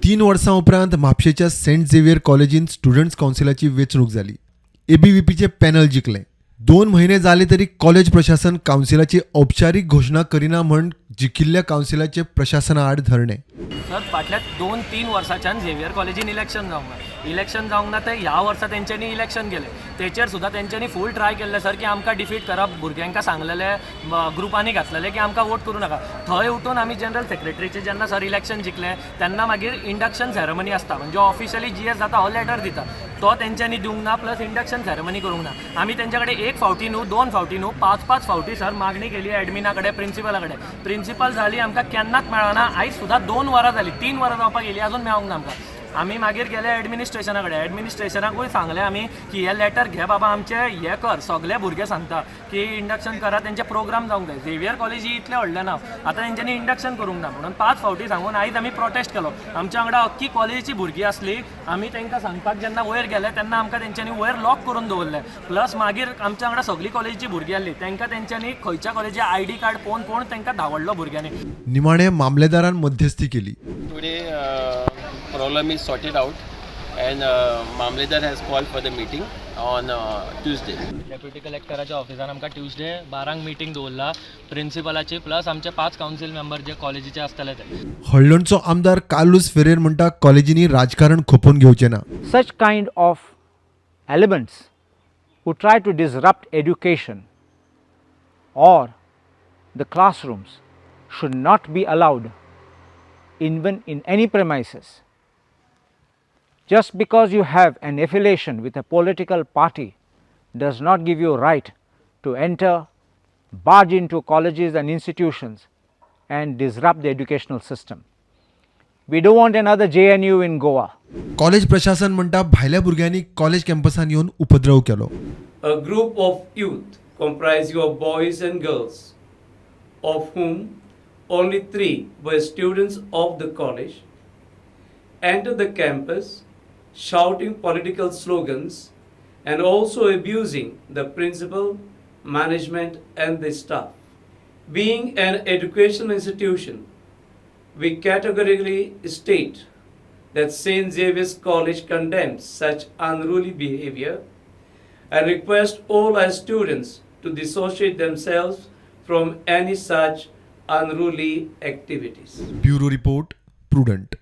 3 वर्सां उपरांत म्हापशेच्या Saint Xavier कॉलेजीन स्टुडंट्स कावन्सिलाची वेंचणूक जाली. ABVPचे पॅनल जिखलें. 2 म्हयने जाले तरी कॉलेज प्रशासन कावन्सिलाची औपचारीक घोशणा करिना म्हण जिखिल्ल्या कावन्सिलाचे प्रशासना आड धरणे. सर फाटल्या 2-3 वर्सांच्यान झेवियर कॉलेजीन इलेक्शन जावंक ना ते ह्या वर्सा तेंच्यांनी इलेक्शन केलें. तेचेर सुद्दां तेंच्यांनी फूल ट्राय केल्ले सर की आमकां डिफीट करप, भुरग्यांका सांगलेले ग्रुपांनी घातलेले की आमकां वोट करूं नाका. थंय उठून आमी जनरल सेक्रेटरीचे जेन्ना सर इलेक्शन जिखलें तेन्ना मागीर इंडक्शन सेरेमनी आसता, म्हणजे ऑफिशियली GS जाता हो लेटर दिता, तो तेंच्यांनी दिवंक ना, प्लस इंडक्शन सेरेमनी करूंक ना. आमी तेंच्या कडेन 1 फावटी न्हू 2 फावटी न्हू 5-5 फावटी सर मागणी केली एडमिना कडेन, प्रिंसिपला कडेन. प्रिंसिपल जाली आमकां केन्नाच मेळना. आयज सुद्दां 2 वरां जालीं, 3 वरां जावपाक गेलीं अजून मेळोंक ना आमकां. आमी मागीर गेले एडमिनिस्ट्रेशना कडेन. एडमिनिस्ट्रेशनाकूय सांगलें आमी की हे लेटर घे बाबा, आमचे हे कर. सगळे भुरगे सांगता की इंडक्शन करा, तेंचे प्रोग्राम जावंक जाय. झेवियर कॉलेज ही इतलें व्हडलें ना, आतां तेंच्यांनी इंडक्शन करूंक ना म्हणून 5 फावटी सांगून आयज आमी प्रोटेस्ट केलो. आमच्या वांगडा अख्खी कॉलेजीची भुरगीं आसली. आमी तांकां सांगपाक जेन्ना वयर गेले तेन्ना आमकां तेंच्यांनी वयर लॉक करून दवरलें. प्लस मागीर आमच्या वांगडा सगळी कॉलेजीची भुरगीं आसली, तांकां तेंच्यांनी खंयच्या कॉलेजी ID कार्ड पळोवन तांकां धांवडलो भुरग्यांनी. निमाणे मामलेदारान मध्यस्थी केली. Today problem is sorted out and Mamledar has called for the meeting on Tuesday. Deputy कलेक्टराच्या ऑफिसान आमकां ट्युजडे 12 मिटींग दवरला प्रिंसिपलाची, प्लस आमचे 5 कावन्सिल मेंबर जे कॉलेजीचे आसतले ते. हळडणचो आमदार कार्लोस फेरेर म्हणटा कॉलेजींनी राजकारण खोपून घेवचें ना. Such kind of elements who try to disrupt education or the classrooms should not be allowed even in any premises. Just because you have an affiliation with a political party does not give you right to enter, barge into colleges and institutions and disrupt the educational system. We don't want another JNU in Goa. College प्रशासन म्हणटा भायल्या भुरग्यांनी college कॅम्पसान येवन उपद्रव केलो. A group of youth comprising of boys and girls, of whom only 3 were students of the college, entered the campus shouting political slogans and also abusing the principal, management and the staff. Being an educational institution, we categorically state that St. Xavier's College condemns such unruly behavior and request all our students to dissociate themselves from any such unruly activities. Bureau report, prudent.